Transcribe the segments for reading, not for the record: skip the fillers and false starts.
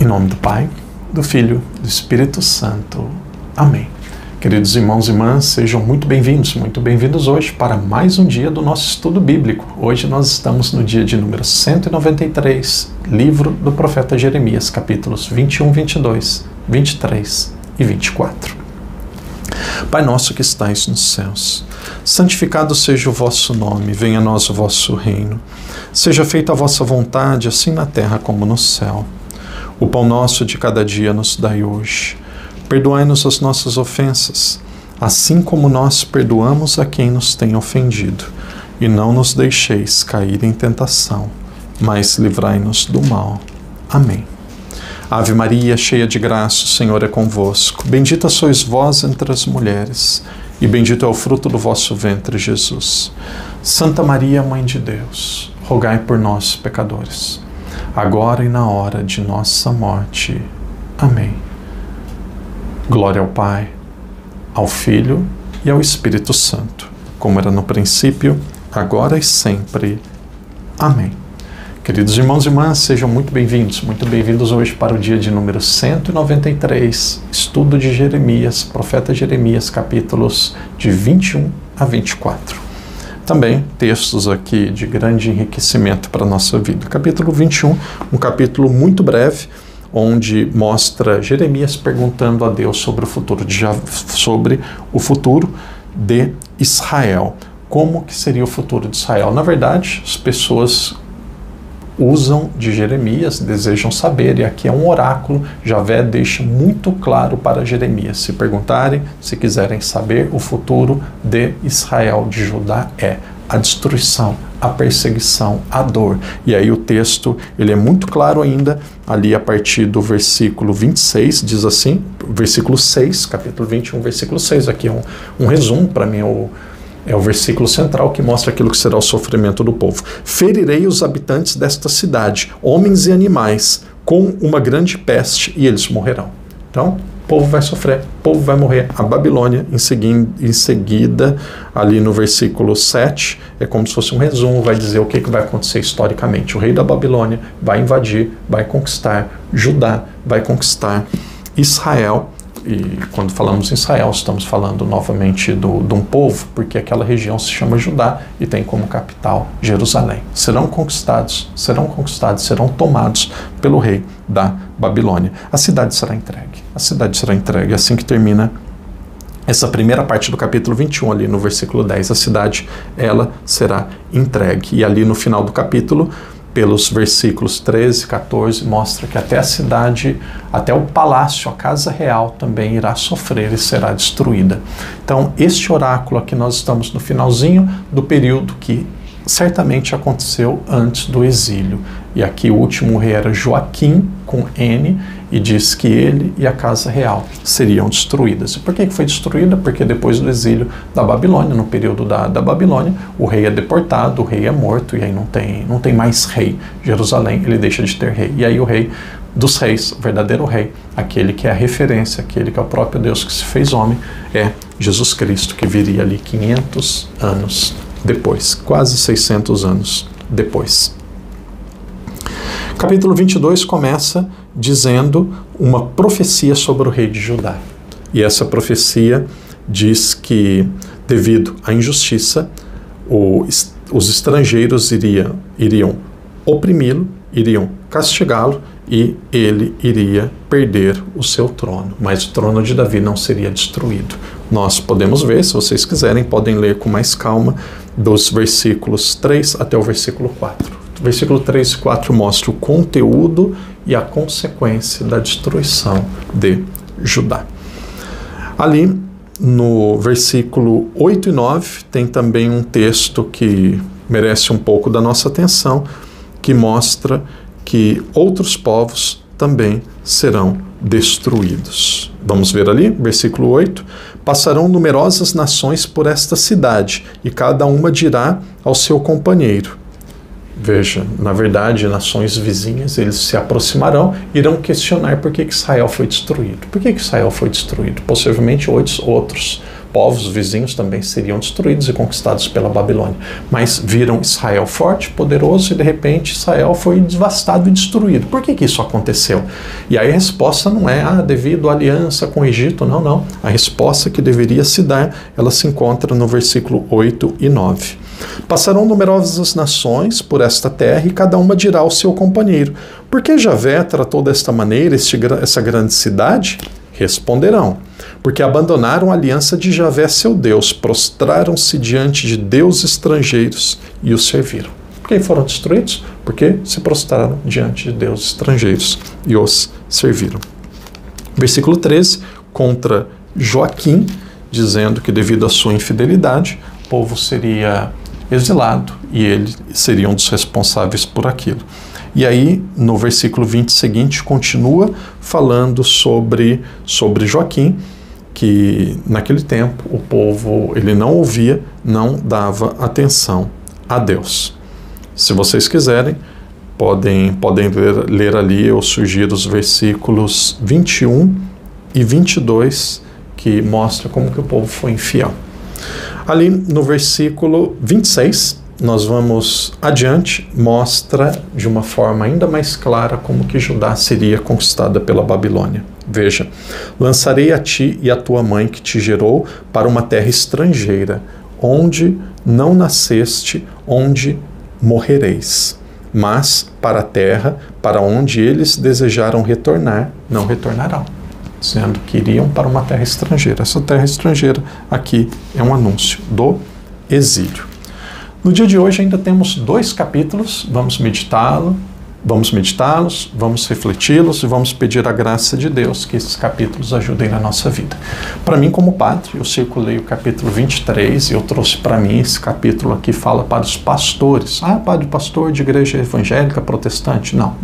Em nome do Pai, do Filho, do Espírito Santo. Amém. Queridos irmãos e irmãs, sejam muito bem-vindos hoje para mais um dia do nosso estudo bíblico. Hoje nós estamos no dia de número 193, livro do profeta Jeremias, capítulos 21, 22, 23 e 24. Pai nosso que estais nos céus, santificado seja o vosso nome, venha a nós o vosso reino. Seja feita a vossa vontade, assim na terra como no céu. O pão nosso de cada dia nos dai hoje. Perdoai-nos as nossas ofensas, assim como nós perdoamos a quem nos tem ofendido. E não nos deixeis cair em tentação, mas livrai-nos do mal. Amém. Ave Maria, cheia de graça, o Senhor é convosco. Bendita sois vós entre as mulheres, e bendito é o fruto do vosso ventre, Jesus. Santa Maria, Mãe de Deus, rogai por nós, pecadores, agora e na hora de nossa morte. Amém. Glória ao Pai, ao Filho e ao Espírito Santo, como era no princípio, agora e sempre. Amém. Queridos irmãos e irmãs, sejam muito bem-vindos hoje para o dia de número 193, estudo de Jeremias, profeta Jeremias, capítulos de 21 a 24. Também textos aqui de grande enriquecimento para a nossa vida. Capítulo 21, um capítulo muito breve, onde mostra Jeremias perguntando a Deus sobre o futuro de Israel. Como que seria o futuro de Israel? Na verdade, as pessoas usam de Jeremias, desejam saber, e aqui é um oráculo. Javé deixa muito claro para Jeremias. Se perguntarem, se quiserem saber, o futuro de Israel, de Judá, é a destruição, a perseguição, a dor. E aí o texto, ele é muito claro ainda, ali a partir do versículo 26, diz assim, versículo 6, capítulo 21, versículo 6, aqui é um resumo, para mim é o versículo central que mostra aquilo que será o sofrimento do povo. Ferirei os habitantes desta cidade, homens e animais, com uma grande peste, e eles morrerão. Então, o povo vai sofrer, o povo vai morrer. A Babilônia, em seguida, ali no versículo 7, é como se fosse um resumo, vai dizer o que vai acontecer historicamente. O rei da Babilônia vai invadir, vai conquistar Judá, vai conquistar Israel. E quando falamos em Israel, estamos falando novamente de um povo, porque aquela região se chama Judá e tem como capital Jerusalém. Serão conquistados, serão tomados pelo rei da Babilônia. A cidade será entregue, assim que termina essa primeira parte do capítulo 21, ali no versículo 10, a cidade, ela será entregue. E ali no final do capítulo, pelos versículos 13 e 14, mostra que até a cidade, até o palácio, a casa real também irá sofrer e será destruída. Então, este oráculo aqui, nós estamos no finalzinho do período que certamente aconteceu antes do exílio. E aqui o último rei era Joaquim, com N, e diz que ele e a casa real seriam destruídas. E por que foi destruída? Porque depois do exílio da Babilônia, no período da Babilônia, o rei é deportado, o rei é morto, e aí não tem mais rei. Jerusalém, ele deixa de ter rei. E aí o rei dos reis, o verdadeiro rei, aquele que é a referência, aquele que é o próprio Deus que se fez homem, é Jesus Cristo, que viria ali 500 anos depois, quase 600 anos depois. Capítulo 22 começa dizendo uma profecia sobre o rei de Judá. E essa profecia diz que, devido à injustiça, os estrangeiros iriam oprimi-lo, iriam castigá-lo, e ele iria perder o seu trono. Mas o trono de Davi não seria destruído. Nós podemos ver, se vocês quiserem, podem ler com mais calma, dos versículos 3 até o versículo 4. O versículo 3 e 4 mostra o conteúdo e a consequência da destruição de Judá. Ali, no versículo 8 e 9, tem também um texto que merece um pouco da nossa atenção, que mostra que outros povos também serão destruídos. Vamos ver ali, versículo 8. Passarão numerosas nações por esta cidade, e cada uma dirá ao seu companheiro. Veja, na verdade, nações vizinhas, eles se aproximarão e irão questionar por que Israel foi destruído. Por que Israel foi destruído? Possivelmente outros povos vizinhos também seriam destruídos e conquistados pela Babilônia. Mas viram Israel forte, poderoso, e de repente Israel foi devastado e destruído. Por que isso aconteceu? E aí a resposta não é devido à aliança com o Egito, não. A resposta que deveria se dar, ela se encontra no versículo 8 e 9. Passarão numerosas nações por esta terra e cada uma dirá ao seu companheiro: por que Javé tratou desta maneira essa grande cidade? Responderão: porque abandonaram a aliança de Javé seu Deus, prostraram-se diante de deuses estrangeiros e os serviram. Por que foram destruídos? Porque se prostraram diante de deuses estrangeiros e os serviram. Versículo 13, contra Joaquim, dizendo que devido à sua infidelidade, o povo seria exilado e ele seria um dos responsáveis por aquilo. E aí, no versículo 20 seguinte, continua falando sobre Joaquim, que naquele tempo o povo ele não ouvia, não dava atenção a Deus. Se vocês quiserem, podem ler ali, eu sugiro os versículos 21 e 22, que mostra como que o povo foi infiel. Ali no versículo 26, nós vamos adiante, mostra de uma forma ainda mais clara como que Judá seria conquistada pela Babilônia. Veja: lançarei a ti e a tua mãe que te gerou para uma terra estrangeira, onde não nasceste, onde morrereis. Mas para a terra, para onde eles desejaram retornar, não retornarão. Dizendo que iriam para uma terra estrangeira. Essa terra estrangeira aqui é um anúncio do exílio. No dia de hoje ainda temos 2 capítulos, vamos meditá-los, vamos refleti-los e vamos pedir a graça de Deus que esses capítulos ajudem na nossa vida. Para mim, como padre, eu circulei o capítulo 23 e eu trouxe para mim esse capítulo aqui, fala para os pastores. Padre, pastor de igreja evangélica, protestante? Não.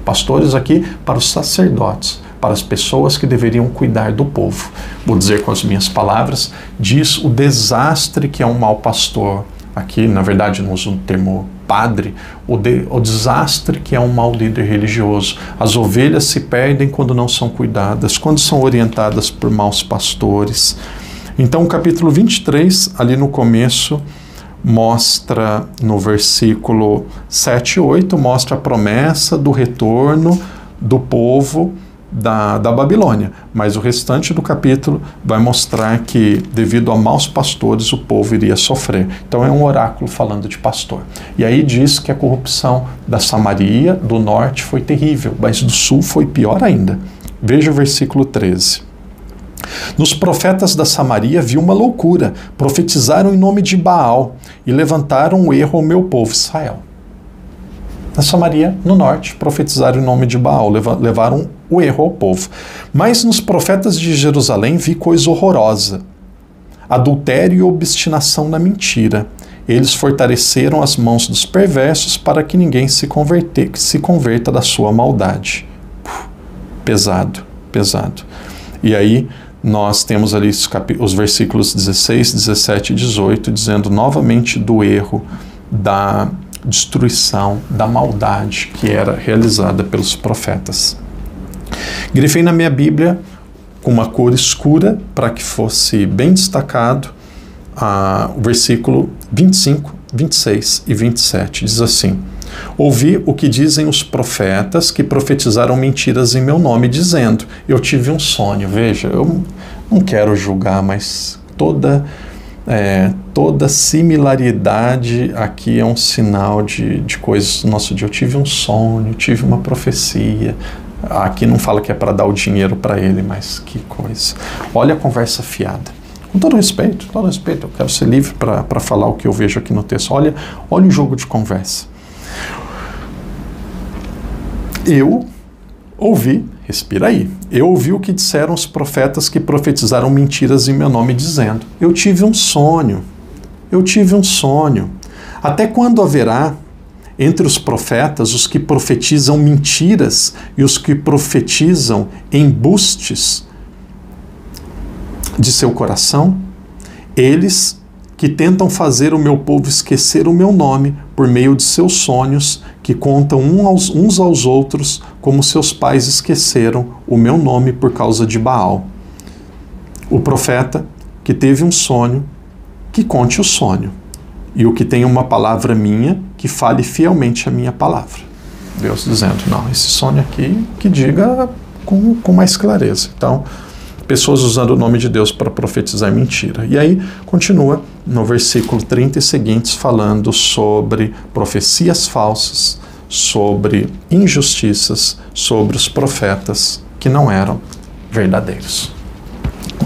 Pastores aqui para os sacerdotes, para as pessoas que deveriam cuidar do povo. Vou dizer com as minhas palavras, diz o desastre que é um mau pastor. Aqui, na verdade, não uso o termo padre, o desastre que é um mau líder religioso. As ovelhas se perdem quando não são cuidadas, quando são orientadas por maus pastores. Então, o capítulo 23, ali no começo, mostra, no versículo 7 e 8, mostra a promessa do retorno do povo da Babilônia, mas o restante do capítulo vai mostrar que, devido a maus pastores, o povo iria sofrer. Então é um oráculo falando de pastor. E aí diz que a corrupção da Samaria, do norte, foi terrível, mas do sul foi pior ainda. Veja o versículo 13. Nos profetas da Samaria vi uma loucura, profetizaram em nome de Baal e levantaram o erro ao meu povo Israel. Na Samaria, no norte, profetizaram em nome de Baal, levaram o erro ao povo. Mas nos profetas de Jerusalém vi coisa horrorosa: adultério e obstinação na mentira. Eles fortaleceram as mãos dos perversos para que ninguém se converta da sua maldade. Pesado. E aí nós temos ali os versículos 16, 17 e 18, dizendo novamente do erro, da destruição, da maldade que era realizada pelos profetas. Grifei na minha Bíblia com uma cor escura para que fosse bem destacado o versículo 25, 26 e 27. Diz assim: ouvi o que dizem os profetas que profetizaram mentiras em meu nome, dizendo, eu tive um sonho. Veja, eu não quero julgar, mas toda similaridade aqui é um sinal de coisas do nosso dia. Eu tive um sonho, tive uma profecia. Aqui não fala que é para dar o dinheiro para ele, mas que coisa. Olha a conversa fiada. Com todo respeito, eu quero ser livre para falar o que eu vejo aqui no texto. Olha o jogo de conversa. Eu ouvi, respira aí, eu ouvi o que disseram os profetas que profetizaram mentiras em meu nome, dizendo, eu tive um sonho. Até quando haverá entre os profetas os que profetizam mentiras e os que profetizam embustes de seu coração? Eles que tentam fazer o meu povo esquecer o meu nome por meio de seus sonhos, que contam uns aos outros como seus pais esqueceram o meu nome por causa de Baal. O profeta que teve um sonho, que conte o sonho. E o que tem uma palavra minha, que fale fielmente a minha palavra. Deus dizendo, não, esse sonho aqui, que diga com mais clareza. Então, pessoas usando o nome de Deus para profetizar mentira. E aí, continua no versículo 30 e seguintes, falando sobre profecias falsas, sobre injustiças, sobre os profetas que não eram verdadeiros.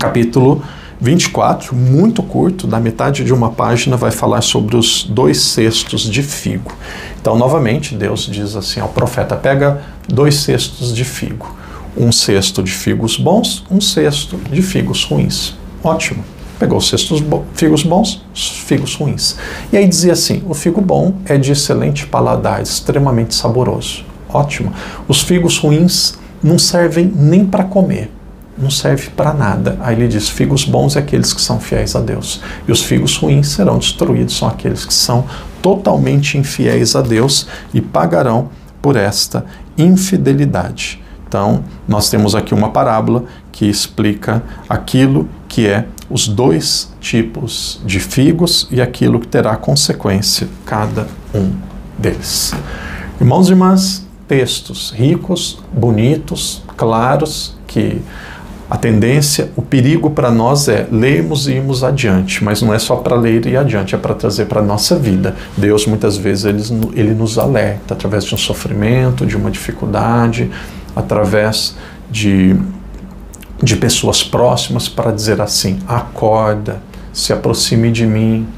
Capítulo 24, muito curto, da metade de uma página, vai falar sobre os 2 cestos de figo. Então, novamente, Deus diz assim ao profeta, pega 2 cestos de figo. Um cesto de figos bons, um cesto de figos ruins. Ótimo. Pegou os cestos figos bons, os figos ruins. E aí dizia assim, o figo bom é de excelente paladar, extremamente saboroso. Ótimo. Os figos ruins não servem nem para comer. Não serve para nada. Aí ele diz, figos bons é aqueles que são fiéis a Deus. E os figos ruins serão destruídos, são aqueles que são totalmente infiéis a Deus e pagarão por esta infidelidade. Então, nós temos aqui uma parábola que explica aquilo que é os 2 tipos de figos e aquilo que terá consequência cada um deles. Irmãos e irmãs, textos ricos, bonitos, claros, que a tendência, o perigo para nós é lermos e irmos adiante, mas não é só para ler e ir adiante, é para trazer para a nossa vida. Deus, muitas vezes, ele nos alerta através de um sofrimento, de uma dificuldade, através de pessoas próximas para dizer assim, acorda, se aproxime de mim,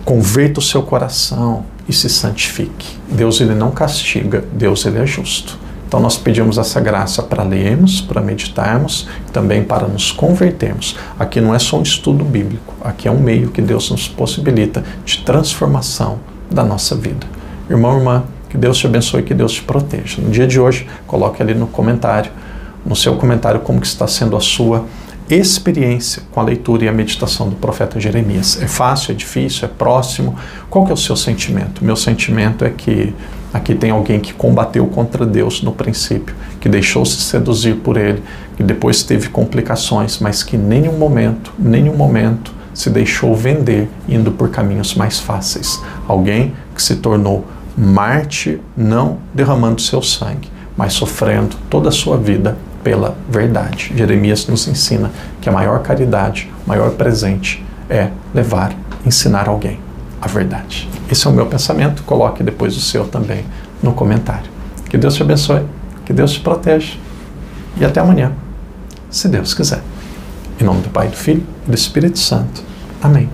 converta o seu coração e se santifique. Deus, ele não castiga, Deus, ele é justo. Então nós pedimos essa graça para lermos, para meditarmos, também para nos convertermos. Aqui não é só um estudo bíblico, aqui é um meio que Deus nos possibilita de transformação da nossa vida. Irmão, irmã, que Deus te abençoe e que Deus te proteja. No dia de hoje, coloque ali no comentário, no seu comentário, como que está sendo a sua experiência com a leitura e a meditação do profeta Jeremias. É fácil, é difícil, é próximo? Qual que é o seu sentimento? Meu sentimento é que aqui tem alguém que combateu contra Deus no princípio, que deixou-se seduzir por ele, que depois teve complicações, mas que em nenhum momento se deixou vender indo por caminhos mais fáceis. Alguém que se tornou mártir, não derramando seu sangue, mas sofrendo toda a sua vida pela verdade. Jeremias nos ensina que a maior caridade, o maior presente é levar, ensinar alguém a verdade. Esse é o meu pensamento, coloque depois o seu também no comentário. Que Deus te abençoe, que Deus te proteja e até amanhã, se Deus quiser. Em nome do Pai, do Filho e do Espírito Santo. Amém.